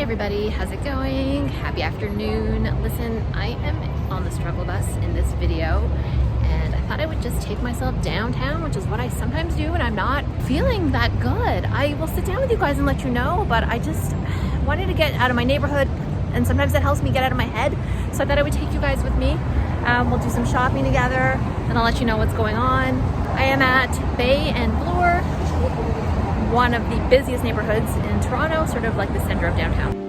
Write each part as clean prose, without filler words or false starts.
Hey everybody, how's it going? Happy afternoon. Listen, I am on the struggle bus in this video and I thought I would just take myself downtown, which is what I sometimes do when I'm not feeling that good. I will sit down with you guys and let you know, but I just wanted to get out of my neighborhood and sometimes that helps me get out of my head. So I thought I would take you guys with me. We'll do some shopping together and I'll let you know what's going on. I am at Bay and Bloor, one of the busiest neighborhoods in Toronto, sort of like the center of downtown.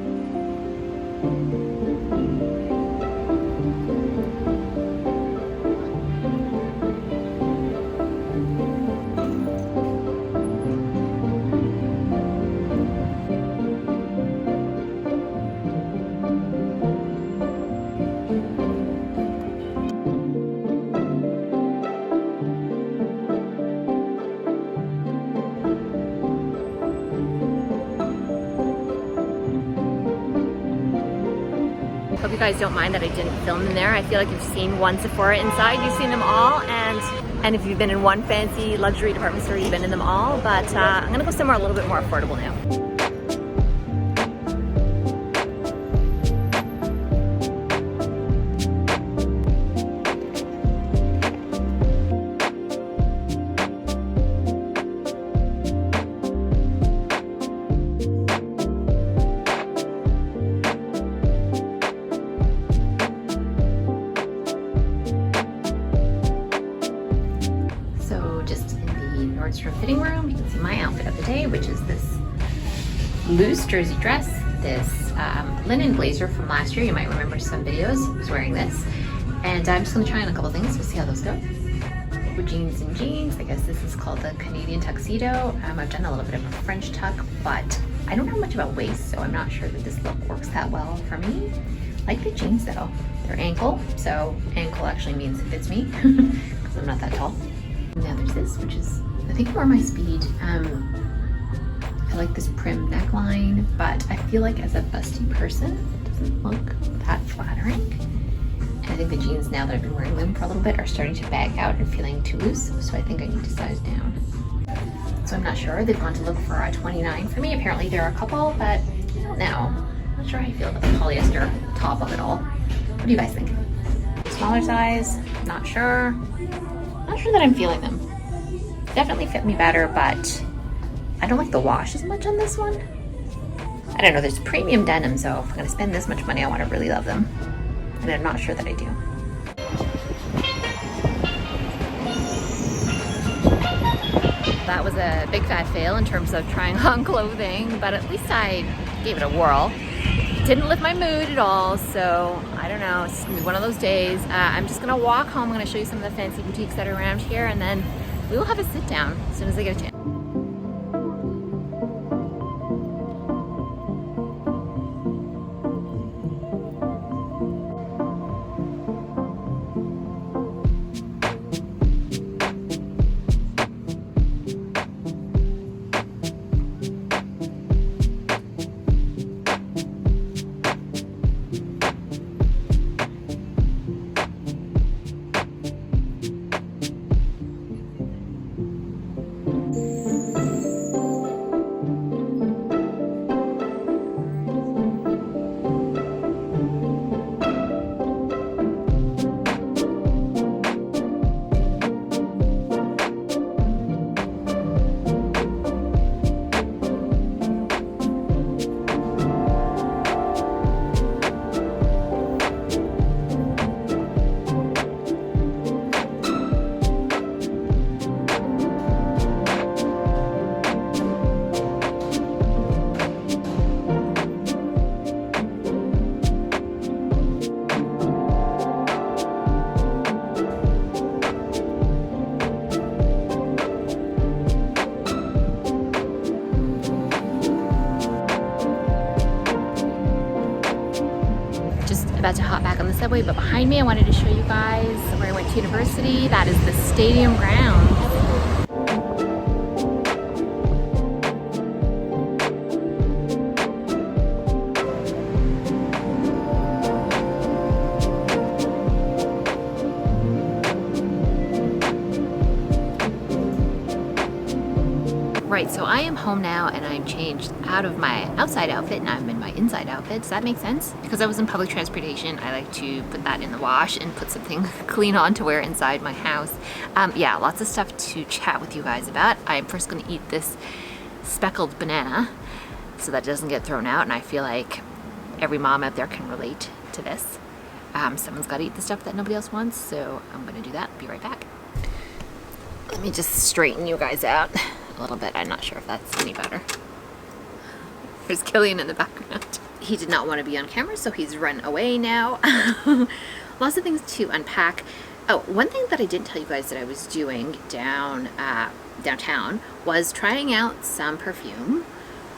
Hope you guys don't mind that I didn't film in there. I feel like you've seen one Sephora inside, you've seen them all, and if you've been in one fancy luxury department store, you've been in them all, but I'm gonna go somewhere a little bit more affordable now. Nordstrom fitting room. You can see my outfit of the day, which is this loose jersey dress, this linen blazer from last year. You might remember some videos. I was wearing this, and I'm just going to try on a couple things. We'll see how those go. Jeans and jeans. I guess this is called the Canadian tuxedo. I've done a little bit of a French tuck, but I don't know much about waist, so I'm not sure that this look works that well for me. I like the jeans though. They're ankle, so ankle actually means it fits me because I'm not that tall. And now there's this, which is I think more my speed. I like this prim neckline, but I feel like as a busty person, it doesn't look that flattering. And I think the jeans, now that I've been wearing them for a little bit, are starting to bag out and feeling too loose, so I think I need to size down. So I'm not sure. They've gone to look for a 29 for me. Apparently there are a couple, but I don't know. I'm not sure how I feel about the polyester top of it all. What do you guys think? Smaller size, not sure. Not sure that I'm feeling them. Definitely fit me better, but I don't like the wash as much on this one. I don't know, there's premium denim, so if I'm gonna spend this much money, I wanna really love them. And I'm not sure that I do. That was a big fat fail in terms of trying on clothing, but at least I gave it a whirl. Didn't lift my mood at all, so I don't know, it's gonna be one of those days. I'm just gonna walk home. I'm gonna show you some of the fancy boutiques that are around here, and then we will have a sit down as soon as I get a chance. About to hop back on the subway, but behind me I wanted to show you guys where I went to university. That is the stadium ground. right, so I am home now and I'm changed out of my outside outfit and I'm in my inside outfit. Does that make sense? Because I was in public transportation, I like to put that in the wash and put something clean on to wear inside my house. Yeah, lots of stuff to chat with you guys about. I'm first gonna eat this speckled banana so that it doesn't get thrown out, and I feel like every mom out there can relate to this. Someone's gotta eat the stuff that nobody else wants, so I'm gonna do that. Be right back. Let me just straighten you guys out a little bit. I'm not sure if that's any better. There's Killian in the background. He did not want to be on camera, so he's run away now. Lots of things to unpack. Oh, one thing that I didn't tell you guys that I was doing downtown was trying out some perfume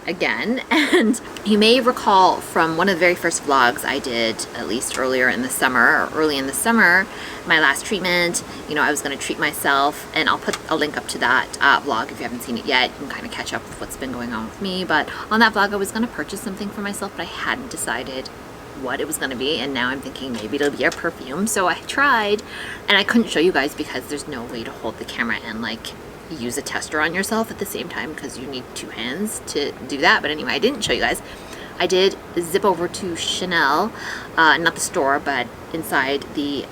again. And you may recall from one of the very first vlogs I did, at least early in the summer, my last treatment. You know, I was going to treat myself, and I'll put a link up to that vlog if you haven't seen it yet. You can kind of catch up with what's been going on with me. But on that vlog I was going to purchase something for myself, but I hadn't decided what it was going to be, and now I'm thinking maybe it'll be a perfume. So I tried, and I couldn't show you guys because there's no way to hold the camera and like use a tester on yourself at the same time, because you need two hands to do that. But anyway, I didn't show you guys. I did zip over to Chanel, not the store, but inside the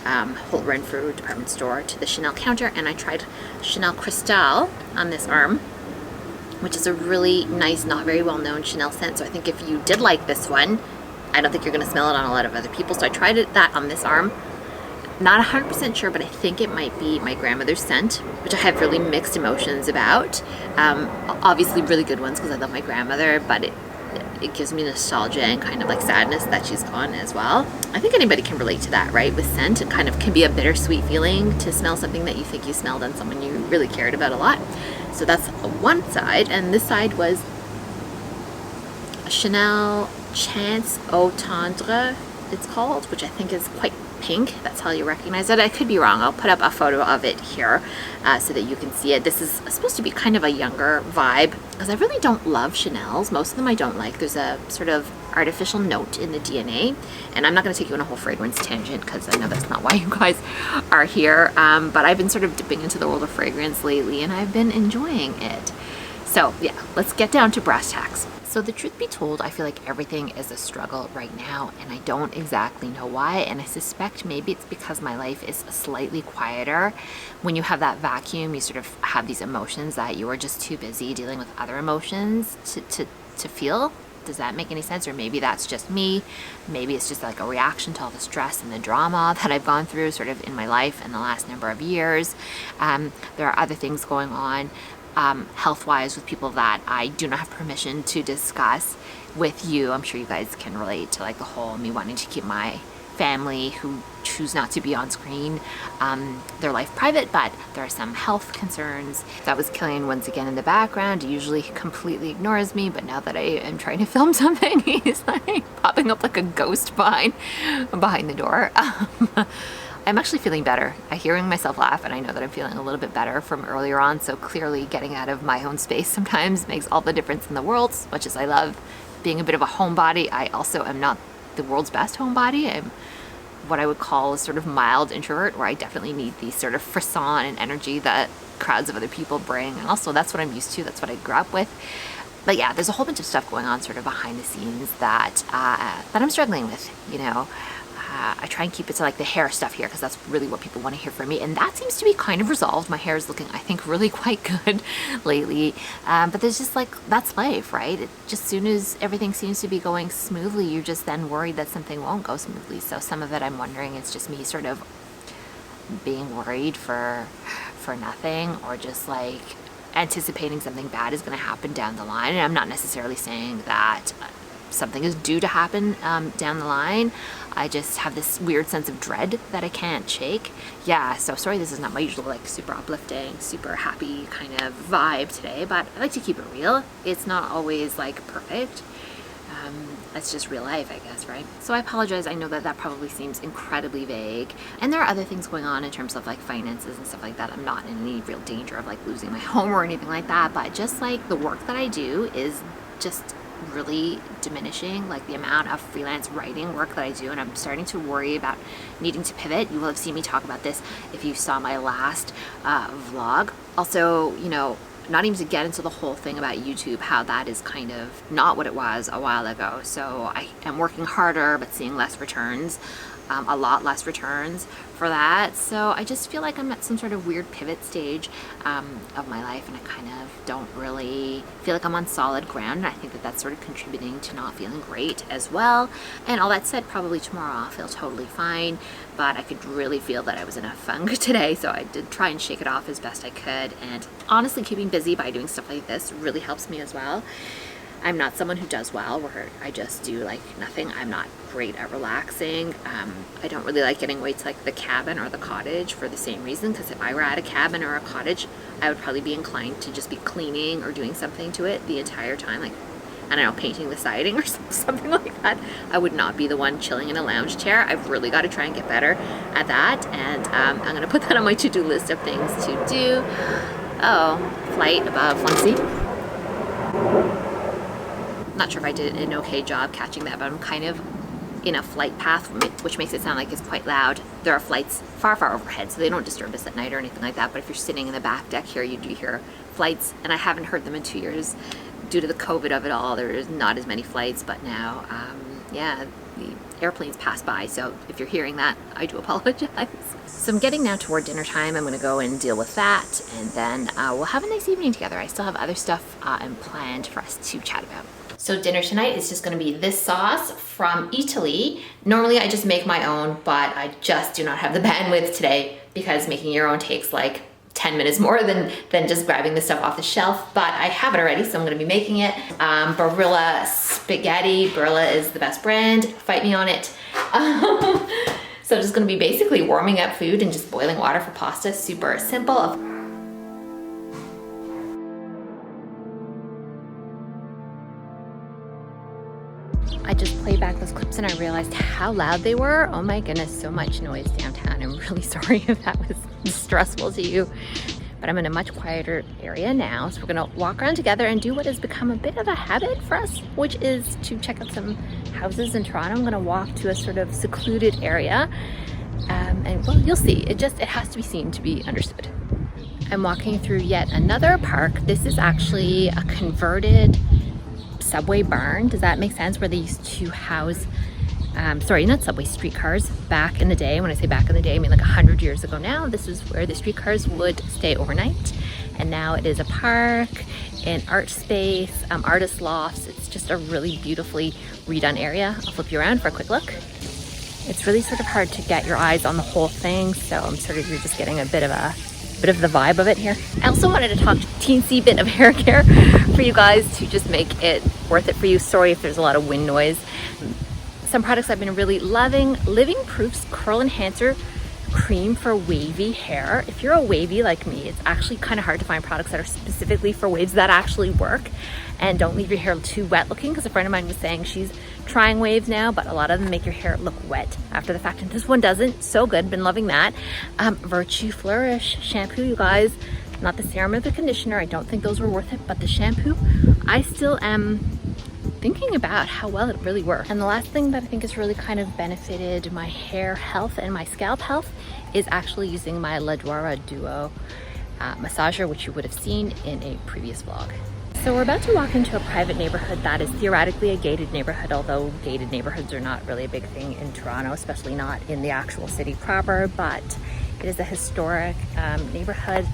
Holt Renfrew department store, to the Chanel counter, and I tried Chanel Cristal on this arm, which is a really nice, not very well known Chanel scent. So I think if you did like this one, I don't think you're going to smell it on a lot of other people. So I tried that on this arm. Not 100% sure, but I think it might be my grandmother's scent, which I have really mixed emotions about. Obviously really good ones because I love my grandmother, but it gives me nostalgia and kind of like sadness that she's gone as well. I think anybody can relate to that, right? With scent, it kind of can be a bittersweet feeling to smell something that you think you smelled on someone you really cared about a lot. So that's one side, and this side was a Chanel Chance Au Tendre, it's called, which I think is quite pink. That's how you recognize it. I could be wrong. I'll put up a photo of it here so that you can see it. This is supposed to be kind of a younger vibe, because I really don't love Chanel's. Most of them I don't like. There's a sort of artificial note in the DNA, and I'm not going to take you on a whole fragrance tangent because I know that's not why you guys are here, but I've been sort of dipping into the world of fragrance lately, and I've been enjoying it. So yeah, let's get down to brass tacks. So the truth be told, I feel like everything is a struggle right now, and I don't exactly know why, and I suspect maybe it's because my life is slightly quieter. When you have that vacuum, you sort of have these emotions that you are just too busy dealing with other emotions to feel. Does that make any sense? Or maybe that's just me. Maybe it's just like a reaction to all the stress and the drama that I've gone through sort of in my life in the last number of years. There are other things going on health-wise with people that I do not have permission to discuss with you. I'm sure you guys can relate to like the whole me wanting to keep my family who choose not to be on screen their life private, but there are some health concerns. That was Killian once again in the background. He usually completely ignores me, but now that I am trying to film something, he's like popping up like a ghost behind the door. I'm actually feeling better. I'm hearing myself laugh, and I know that I'm feeling a little bit better from earlier on, so clearly getting out of my own space sometimes makes all the difference in the world. As much as I love being a bit of a homebody, I also am not the world's best homebody. I'm what I would call a sort of mild introvert, where I definitely need the sort of frisson and energy that crowds of other people bring, and also that's what I'm used to, that's what I grew up with. But yeah, there's a whole bunch of stuff going on sort of behind the scenes that I'm struggling with, you know. I try and keep it to like the hair stuff here because that's really what people want to hear from me, and that seems to be kind of resolved. My hair is looking, I think, really quite good lately, but there's just like, that's life, right? It just, soon as everything seems to be going smoothly, you're just then worried that something won't go smoothly. So some of it I'm wondering it's just me sort of being worried for nothing, or just like anticipating something bad is going to happen down the line. And I'm not necessarily saying that something is due to happen down the line. I just have this weird sense of dread that I can't shake. Yeah, so sorry this is not my usual like super uplifting, super happy kind of vibe today, but I like to keep it real. It's not always like perfect. That's just real life, I guess, right? So I apologize. I know that that probably seems incredibly vague, and there are other things going on in terms of like finances and stuff like that. I'm not in any real danger of like losing my home or anything like that, but just like the work that I do is just really diminishing, like the amount of freelance writing work that I do, and I'm starting to worry about needing to pivot. You will have seen me talk about this if you saw my last vlog. Also, you know, not even to get into the whole thing about YouTube, how that is kind of not what it was a while ago. So I am working harder but seeing less returns, a lot less returns for that. So I just feel like I'm at some sort of weird pivot stage of my life, and I kind of don't really feel like I'm on solid ground, and I think that that's sort of contributing to not feeling great as well. And all that said, probably tomorrow I'll feel totally fine, but I could really feel that I was in a funk today, so I did try and shake it off as best I could. And honestly, keeping busy by doing stuff like this really helps me as well. I'm not someone who does well where I just do like nothing. I'm not great at relaxing. I don't really like getting away to like the cabin or the cottage for the same reason, because if I were at a cabin or a cottage, I would probably be inclined to just be cleaning or doing something to it the entire time, like, I don't know, painting the siding or something like that. I would not be the one chilling in a lounge chair. I've really got to try and get better at that, and I'm going to put that on my to-do list of things to do. Oh, flight above, let's see. Not sure if I did an okay job catching that, but I'm kind of in a flight path, which makes it sound like it's quite loud. There are flights far, far overhead, so they don't disturb us at night or anything like that. But if you're sitting in the back deck here, you do hear flights, and I haven't heard them in 2 years due to the COVID of it all. There's not as many flights, but now, yeah, the airplanes pass by. So if you're hearing that, I do apologize. So I'm getting now toward dinner time. I'm going to go and deal with that, and then we'll have a nice evening together. I still have other stuff planned for us to chat about. So dinner tonight is just going to be this sauce from Italy. Normally I just make my own, but I just do not have the bandwidth today because making your own takes like 10 minutes more than just grabbing the stuff off the shelf. But I have it already, so I'm going to be making it. Barilla spaghetti. Barilla is the best brand. Fight me on it. So just going to be basically warming up food and just boiling water for pasta. Super simple. I just played back those clips and I realized how loud they were. Oh my goodness, so much noise downtown. I'm really sorry if that was stressful to you. But I'm in a much quieter area now, so we're gonna walk around together and do what has become a bit of a habit for us, which is to check out some houses in Toronto. I'm gonna walk to a sort of secluded area, and well, you'll see. It has to be seen to be understood. I'm walking through yet another park. This is actually a converted subway barn. Does that make sense? Where they used to house, sorry, not subway, streetcars back in the day. When I say back in the day, I mean like 100 years ago now. This is where the streetcars would stay overnight. And now it is a park, an art space, artist lofts. It's just a really beautifully redone area. I'll flip you around for a quick look. It's really sort of hard to get your eyes on the whole thing, so you're just getting a bit of the vibe of it here. I also wanted to talk teensy bit of hair care for you guys to just make it worth it for you. Sorry if there's a lot of wind noise. Some products I've been really loving. Living Proof's Curl Enhancer Cream for wavy hair. If you're a wavy like me, it's actually kind of hard to find products that are specifically for waves that actually work and don't leave your hair too wet looking, because a friend of mine was saying she's trying waves now, but a lot of them make your hair look wet after the fact, and this one doesn't. So good, been loving that. Virtue Flourish shampoo, you guys, not the serum or the conditioner. I don't think those were worth it, but the shampoo, I still am thinking about how well it really works. And the last thing that I think has really kind of benefited my hair health and my scalp health is actually using my Laduora Duo massager, which you would have seen in a previous vlog. So we're about to walk into a private neighborhood that is theoretically a gated neighborhood, although gated neighborhoods are not really a big thing in Toronto, especially not in the actual city proper, but it is a historic neighborhood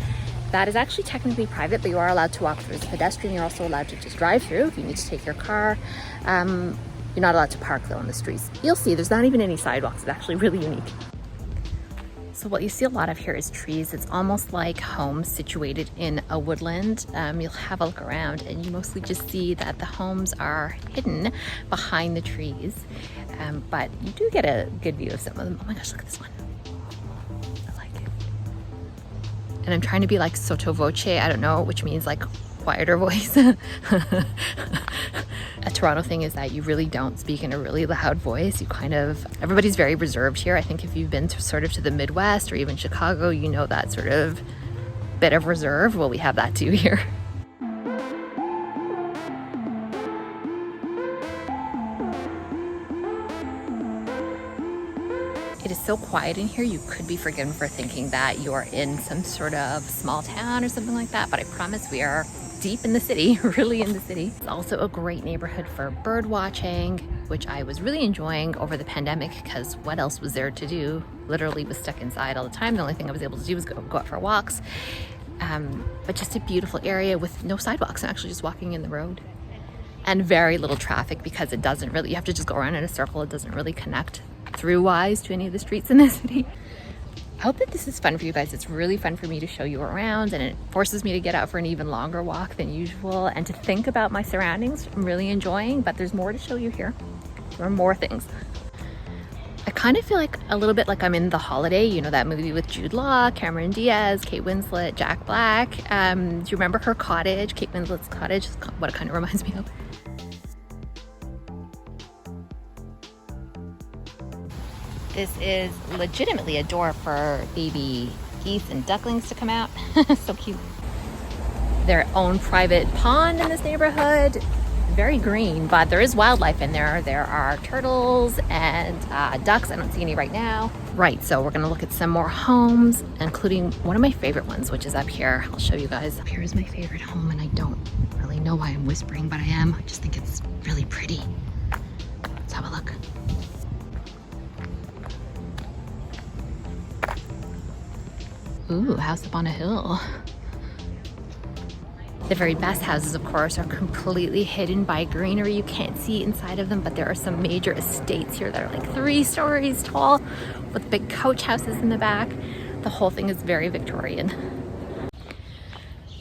that is actually technically private, but you are allowed to walk through as a pedestrian. You're also allowed to just drive through if you need to take your car. You're not allowed to park though in the streets. You'll see there's not even any sidewalks. It's actually really unique. So what you see a lot of here is trees. It's almost like homes situated in a woodland. You'll have a look around and you mostly just see that the homes are hidden behind the trees. But you do get a good view of some of them. Oh my gosh, look at this one. I like it. And I'm trying to be like sotto voce, I don't know, which means like quieter voice. A Toronto thing is that you really don't speak in a really loud voice. Everybody's very reserved here. I think if you've been to the Midwest or even Chicago, you know that sort of bit of reserve. Well, we have that too here. It is is so quiet in here, you could be forgiven for thinking that you're in some sort of small town or something like that, but I promise we are deep in the city, really in the city. It's also a great neighborhood for bird watching, which I was really enjoying over the pandemic because what else was there to do? Literally was stuck inside all the time. The only thing I was able to do was go out for walks. But just a beautiful area with no sidewalks. I'm actually just walking in the road. And very little traffic because it doesn't really, you have to just go around in a circle. It doesn't really connect through-wise to any of the streets in the city. I hope that this is fun for you guys. It's really fun for me to show you around, and it forces me to get out for an even longer walk than usual and to think about my surroundings. I'm really enjoying, but there's more to show you here. There are more things. I kind of feel like a little bit like I'm in The Holiday, you know, that movie with Jude Law, Cameron Diaz, Kate Winslet, Jack Black. Do you remember her cottage, Kate Winslet's cottage? What it kind of reminds me of. This is legitimately a door for baby geese and ducklings to come out. So cute. Their own private pond in this neighborhood. Very green, but there is wildlife in there. There are turtles and ducks. I don't see any right now. Right, so we're gonna look at some more homes, including one of my favorite ones, which is up here. I'll show you guys. Up here is my favorite home, and I don't really know why I'm whispering, but I am. I just think it's really pretty. Let's have a look. Ooh, house up on a hill. The very best houses, of course, are completely hidden by greenery. You can't see inside of them, but there are some major estates here that are like 3 stories tall with big coach houses in the back. The whole thing is very Victorian.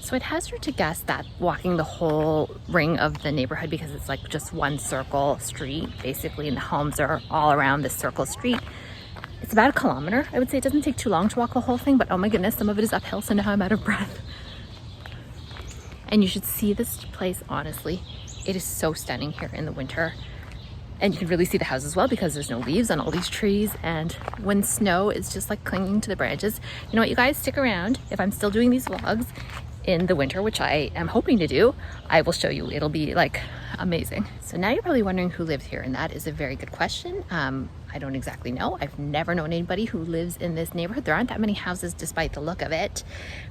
So I'd hazard to guess that walking the whole ring of the neighborhood, because it's like just one circle street, basically, and the homes are all around this circle street, it's about 1 kilometer. I would say it doesn't take too long to walk the whole thing, but oh my goodness, some of it is uphill, so now I'm out of breath. And you should see this place, honestly. It is so stunning here in the winter. And you can really see the house as well because there's no leaves on all these trees. And when snow is just like clinging to the branches. You know what, you guys, stick around. If I'm still doing these vlogs in the winter, which I am hoping to do, I will show you. It'll be like amazing. So now you're probably wondering who lives here, and that is a very good question. I don't exactly know. I've never known anybody who lives in this neighborhood. There aren't that many houses despite the look of it.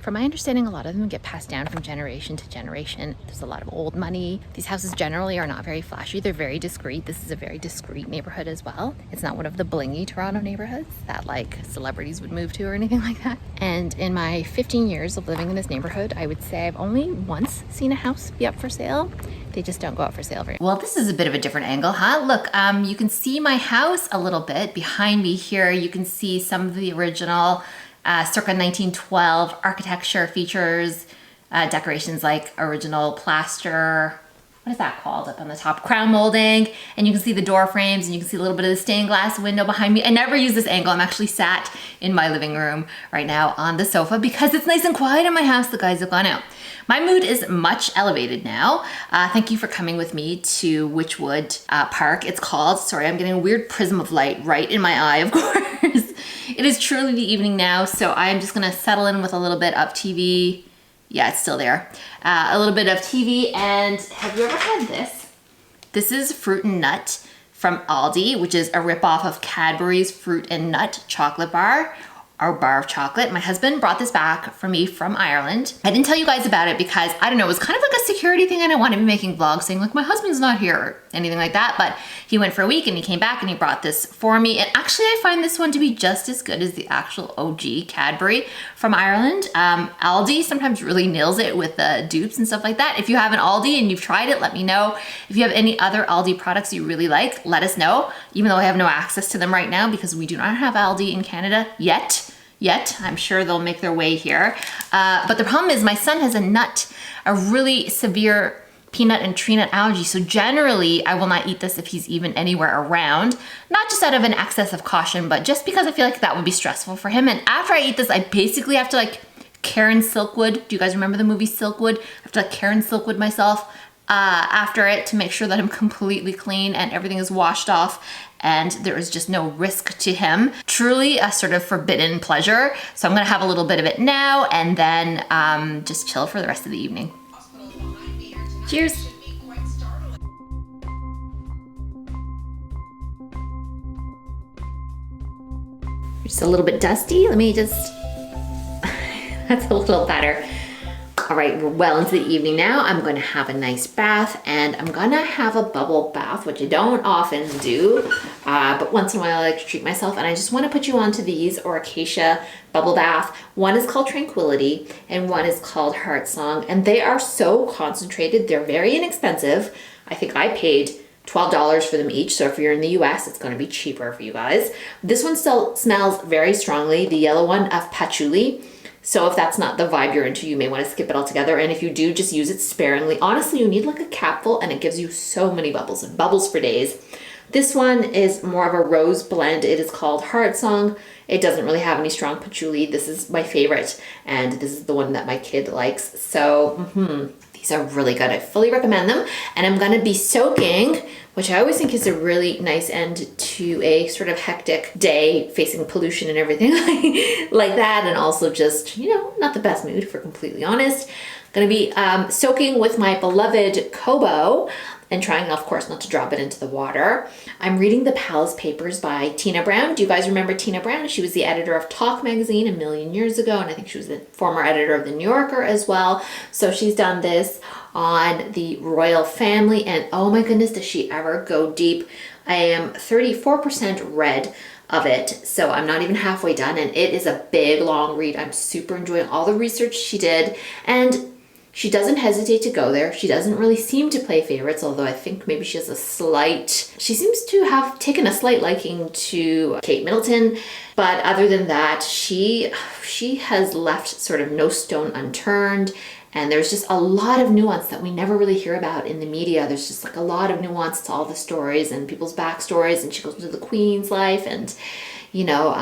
From my understanding, a lot of them get passed down from generation to generation. There's a lot of old money. These houses generally are not very flashy. They're very discreet. This is a very discreet neighborhood as well. It's not one of the blingy Toronto neighborhoods that like celebrities would move to or anything like that. And in my 15 years of living in this neighborhood, I would say I've only once seen a house be up for sale. They just don't go out for sale very well. This is a bit of a different angle, huh? Look, you can see my house a little bit. Behind me here, you can see some of the original circa 1912 architecture features, decorations like original plaster, what is that called up on the top? Crown molding. And you can see the door frames, and you can see a little bit of the stained glass window behind me. I never use this angle. I'm actually sat in my living room right now on the sofa because it's nice and quiet in my house. The guys have gone out. My mood is much elevated now. Thank you for coming with me to Wychwood Park. It's called, sorry, I'm getting a weird prism of light right in my eye, of course. It is truly the evening now, so I'm just gonna settle in with a little bit of TV. Yeah, it's still there. A little bit of TV, and have you ever had this? This is Fruit and Nut from Aldi, which is a ripoff of Cadbury's Fruit and Nut chocolate bar, our bar of chocolate. My husband brought this back for me from Ireland. I didn't tell you guys about it because, I don't know, it was kind of like a security thing. I didn't want to be making vlogs saying like, my husband's not here or anything like that, but he went for a week and he came back and he brought this for me. And actually I find this one to be just as good as the actual OG Cadbury from Ireland. Aldi sometimes really nails it with the dupes and stuff like that. If you have an Aldi and you've tried it, let me know. If you have any other Aldi products you really like, let us know. Even though I have no access to them right now because we do not have Aldi in Canada yet. I'm sure they'll make their way here. But the problem is my son has a really severe peanut and tree nut allergy. So generally I will not eat this if he's even anywhere around, not just out of an excess of caution, but just because I feel like that would be stressful for him. And after I eat this, I basically have to like Karen Silkwood. Do you guys remember the movie Silkwood? I have to like Karen Silkwood myself after it to make sure that I'm completely clean and everything is washed off and there is just no risk to him. Truly a sort of forbidden pleasure. So I'm gonna have a little bit of it now and then just chill for the rest of the evening. Cheers. Just a little bit dusty. Let me just, that's a little better. All right, we're well into the evening now. I'm gonna have a nice bath and I'm gonna have a bubble bath, which I don't often do, but once in a while I like to treat myself, and I just wanna put you onto these Cacia bubble bath. One is called Tranquility and one is called Heartsong, and they are so concentrated. They're very inexpensive. I think I paid $12 for them each, so if you're in the US, it's gonna be cheaper for you guys. This one still smells very strongly, the yellow one, of patchouli. So if that's not the vibe you're into, you may want to skip it altogether. And if you do, just use it sparingly. Honestly, you need like a capful and it gives you so many bubbles and bubbles for days. This one is more of a rose blend. It is called Heartsong. It doesn't really have any strong patchouli. This is my favorite, and this is the one that my kid likes. So these are really good. I fully recommend them. And I'm gonna be soaking, which I always think is a really nice end to a sort of hectic day facing pollution and everything like that. And also just, you know, not the best mood, if we're completely honest. Gonna be soaking with my beloved Kobo and trying, of course, not to drop it into the water. I'm reading the Palace Papers by Tina Brown. Do you guys remember Tina Brown? She was the editor of Talk magazine a million years ago, and I think she was the former editor of the New Yorker as well. So she's done this on the royal family, and oh my goodness, does she ever go deep. I am 34% read of it, so I'm not even halfway done, and it is a big, long read. I'm super enjoying all the research she did, and she doesn't hesitate to go there. She doesn't really seem to play favorites, although I think maybe she has she seems to have taken a slight liking to Kate Middleton. But other than that, she has left sort of no stone unturned. And there's just a lot of nuance that we never really hear about in the media. There's just like a lot of nuance to all the stories and people's backstories. And she goes into the Queen's life and, you know,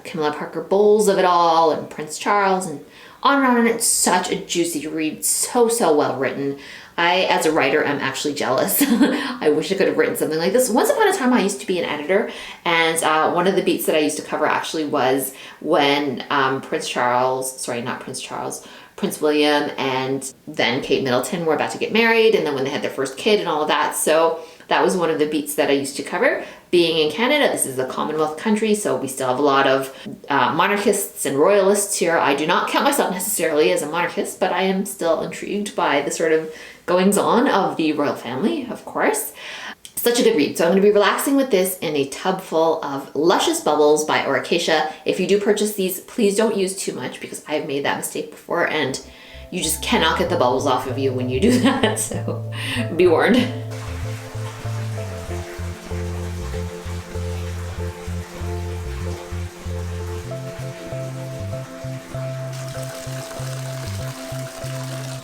Camilla Parker Bowles of it all, and Prince Charles, and on and on. And it's such a juicy read, so well written. I, as a writer, am actually jealous. I wish I could have written something like this. Once upon a time, I used to be an editor, and one of the beats that I used to cover actually was when Prince William and then Kate Middleton were about to get married, and then when they had their first kid and all of that. So that was one of the beats that I used to cover. Being in Canada, this is a Commonwealth country, so we still have a lot of monarchists and royalists here. I do not count myself necessarily as a monarchist, but I am still intrigued by the sort of goings-on of the royal family, of course. Such a good read. So I'm going to be relaxing with this in a tub full of Luscious Bubbles by Cacia. If you do purchase these, please don't use too much, because I've made that mistake before and you just cannot get the bubbles off of you when you do that. So be warned.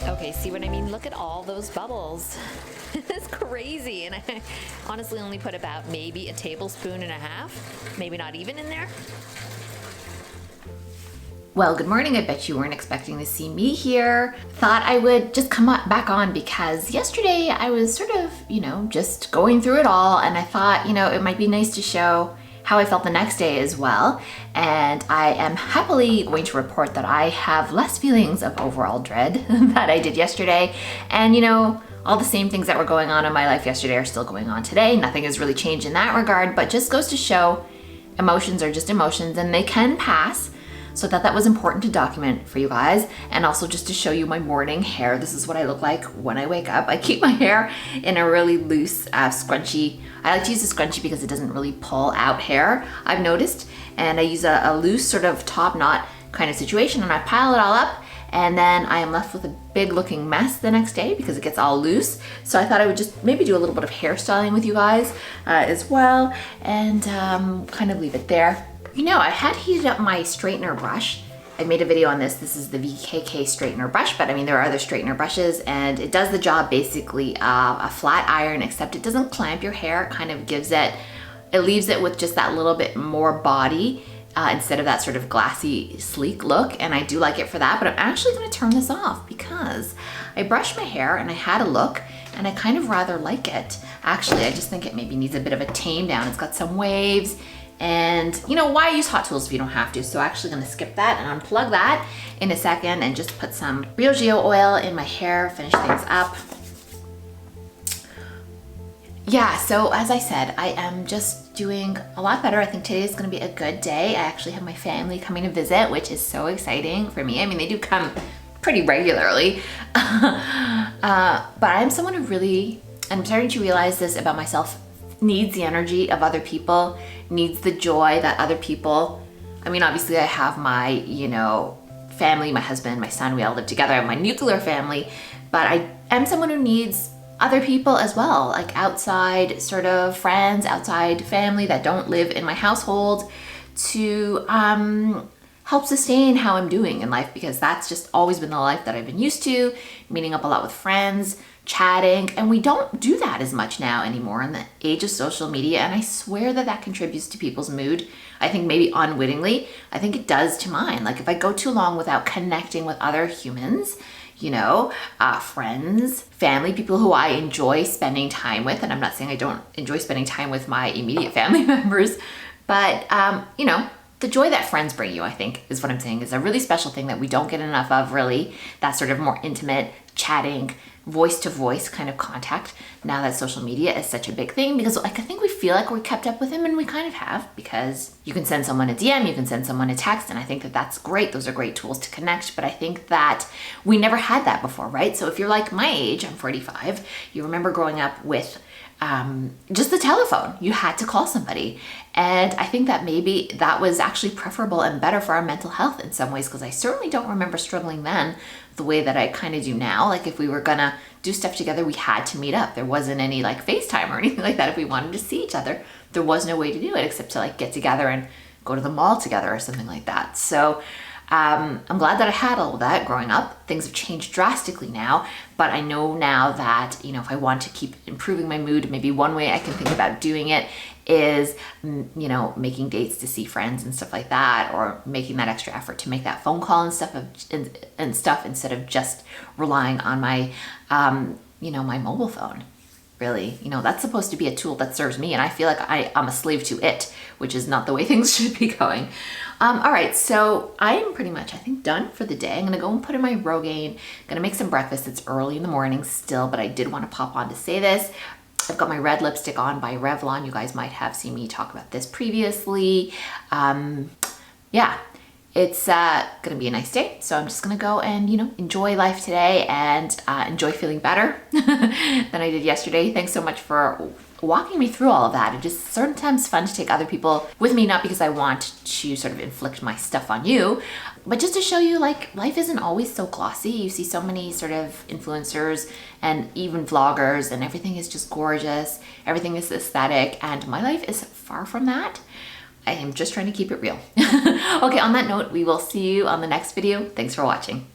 Okay, see what I mean? Look at all those bubbles. It's crazy. And I honestly only put about maybe a tablespoon and a half, maybe not even in there. Well, good morning. I bet you weren't expecting to see me here. Thought I would just come back on because yesterday I was sort of, you know, just going through it all, and I thought, you know, it might be nice to show how I felt the next day as well. And I am happily going to report that I have less feelings of overall dread that I did yesterday. And, you know, all the same things that were going on in my life yesterday are still going on today. Nothing has really changed in that regard, but just goes to show emotions are just emotions and they can pass. So that was important to document for you guys, and also just to show you my morning hair. This is what I look like when I wake up. I keep my hair in a really loose scrunchie. I like to use a scrunchie because it doesn't really pull out hair, I've noticed, and I use a loose sort of top knot kind of situation, and I pile it all up, and then I am left with a big looking mess the next day because it gets all loose. So I thought I would just maybe do a little bit of hairstyling with you guys as well, and kind of leave it there. You know, I had heated up my straightener brush. I made a video on this. This is the VKK straightener brush, but I mean, there are other straightener brushes, and it does the job basically a flat iron, except it doesn't clamp your hair. It kind of gives it leaves it with just that little bit more body instead of that sort of glassy, sleek look, and I do like it for that, but I'm actually gonna turn this off because I brushed my hair and I had a look, and I kind of rather like it. Actually, I just think it maybe needs a bit of a tame down. It's got some waves, and you know, why use hot tools if you don't have to? So I'm actually gonna skip that and unplug that in a second and just put some Briogeo oil in my hair, finish things up. Yeah, so as I said, I am just doing a lot better. I think today is gonna be a good day. I actually have my family coming to visit, which is so exciting for me. I mean, they do come pretty regularly. But I'm someone who really, and I'm starting to realize this about myself, needs the energy of other people, needs the joy that other people, I mean, obviously I have my, you know, family, my husband, my son, we all live together, I have my nuclear family, but I am someone who needs other people as well, like outside sort of friends, outside family that don't live in my household to help sustain how I'm doing in life, because that's just always been the life that I've been used to, meeting up a lot with friends, chatting, and we don't do that as much now anymore in the age of social media, and I swear that that contributes to people's mood. I think maybe unwittingly, I think it does to mine. Like if I go too long without connecting with other humans, you know, friends, family, people who I enjoy spending time with, and I'm not saying I don't enjoy spending time with my immediate family members, but you know, the joy that friends bring you, I think, is what I'm saying, is a really special thing that we don't get enough of, really. That sort of more intimate, chatting, voice-to-voice kind of contact, now that social media is such a big thing, because like I think we feel like we're kept up with him, and we kind of have, because you can send someone a DM, you can send someone a text, and I think that that's great. Those are great tools to connect, but I think that we never had that before, right? So if you're like my age, I'm 45, you remember growing up with just the telephone. You had to call somebody. And I think that maybe that was actually preferable and better for our mental health in some ways, because I certainly don't remember struggling then the way that I kind of do now. Like if we were gonna do stuff together, we had to meet up. There wasn't any like FaceTime or anything like that. If we wanted to see each other, there was no way to do it except to like get together and go to the mall together or something like that. So I'm glad that I had all of that growing up. Things have changed drastically now, but I know now that, you know, if I want to keep improving my mood, maybe one way I can think about doing it is, you know, making dates to see friends and stuff like that, or making that extra effort to make that phone call and stuff instead of just relying on my, you know, my mobile phone. Really, you know, that's supposed to be a tool that serves me, and I feel like I'm a slave to it, which is not the way things should be going. All right, so I am pretty much, I think, done for the day. I'm gonna go and put in my Rogaine, gonna make some breakfast. It's early in the morning still, but I did want to pop on to say this. I've got my red lipstick on by Revlon. You guys might have seen me talk about this previously. Yeah, it's gonna be a nice day, so I'm just gonna go and, you know, enjoy life today and enjoy feeling better than I did yesterday. Thanks so much for walking me through all of that. It is sometimes fun to take other people with me, not because I want to sort of inflict my stuff on you, but just to show you like life isn't always so glossy. You see so many sort of influencers and even vloggers, and everything is just gorgeous. Everything is aesthetic, and my life is far from that. I am just trying to keep it real. Okay, on that note, we will see you on the next video. Thanks for watching.